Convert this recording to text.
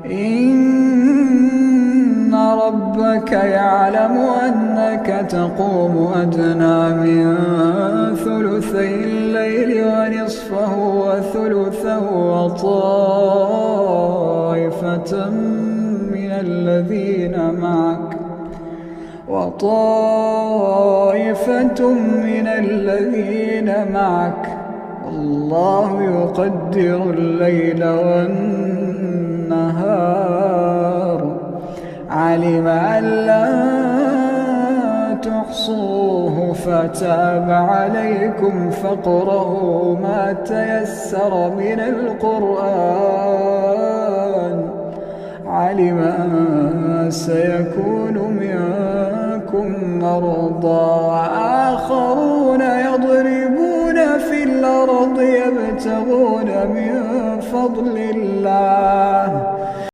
إن ربك يعلم أنك تقوم أدنى من ثلثي الليل ونصفه وثلثه وطائفة من الذين معك والله يقدر الليل والنهار علم أن لا تحصوه فتاب عليكم فاقرؤوا ما تيسر من القرآن علم أن سيكون منكم مرضى وآخرون يضربون في الأرض يبتغون من فضل الله